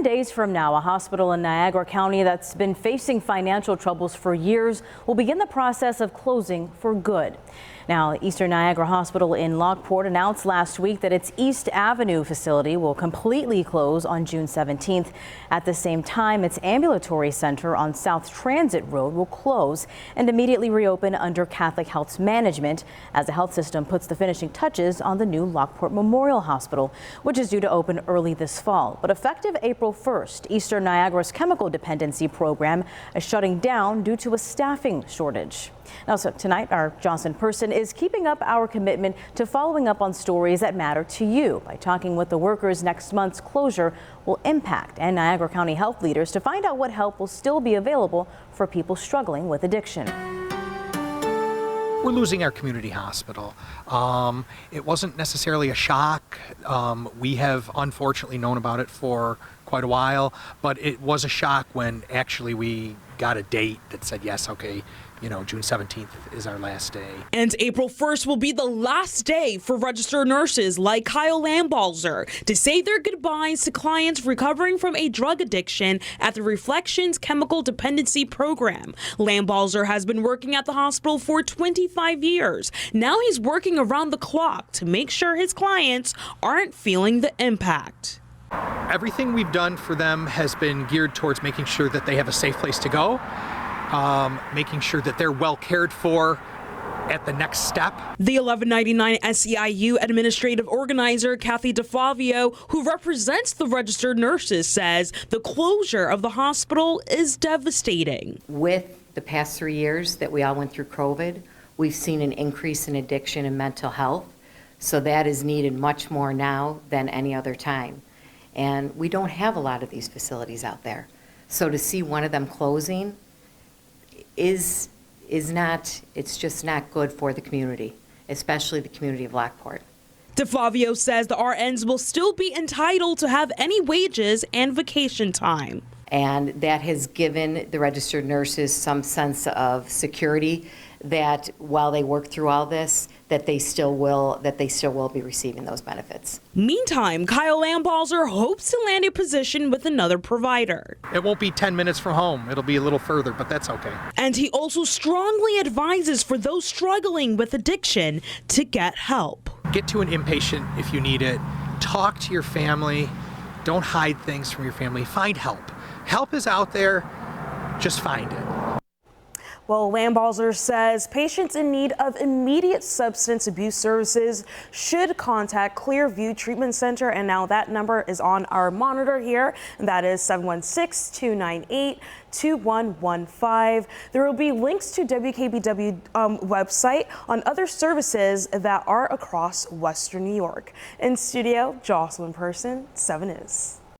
days from now, a hospital in Niagara County that's been facing financial troubles for years will begin the process of closing for good. Now, Eastern Niagara Hospital in Lockport announced last week that its East Avenue facility will completely close on June 17th. At the same time, its ambulatory center on South Transit Road will close and immediately reopen under Catholic Health's management as the health system puts the finishing touches on the new Lockport Memorial Hospital, which is due to open early this fall. But effective April 1st, Eastern Niagara's Chemical Dependency Program is shutting down due to a staffing shortage. Now, so tonight, our Jocelyn Person is keeping up our commitment to following up on stories that matter to you by talking with the workers next month's closure will impact and Niagara County health leaders to find out what help will still be available for people struggling with addiction. We're losing our community hospital. It wasn't necessarily a shock. We have unfortunately known about it for quite a while, but it was a shock when actually we got a date that said, yes, okay, you know, June 17th is our last day. And April 1st will be the last day for registered nurses like Kyle Lambalzer to say their goodbyes to clients recovering from a drug addiction at the Reflections Chemical Dependency Program. Lambalzer has been working at the hospital for 25 years. Now he's working around the clock to make sure his clients aren't feeling the impact. Everything we've done for them has been geared towards making sure that they have a safe place to go, making sure that they're well cared for at the next step. The 1199 SEIU administrative organizer Kathy DeFlavio, who represents the registered nurses, says the closure of the hospital is devastating. With the past 3 years that we all went through COVID, we've seen an increase in addiction and mental health. So that is needed much more now than any other time. And we don't have a lot of these facilities out there. So to see one of them closing is not, it's just not good for the community, especially the community of Lockport. DeFlavio says the RNs will still be entitled to have any wages and vacation time. And that has given the registered nurses some sense of security that while they work through all this, that they still will be receiving those benefits. Meantime, Kyle Lambalzer hopes to land a position with another provider. It won't be 10 minutes from home. It'll be a little further, but that's okay. And he also strongly advises for those struggling with addiction to get help. Get to an inpatient if you need it. Talk to your family. Don't hide things from your family. Find help. Help is out there. Just find it. Well, Lambalzer says patients in need of immediate substance abuse services should contact Clearview Treatment Center, and now that number is on our monitor here, and that is 716-298-2115. There will be links to WKBW website on other services that are across Western New York. In studio, Jocelyn Person, 7 News.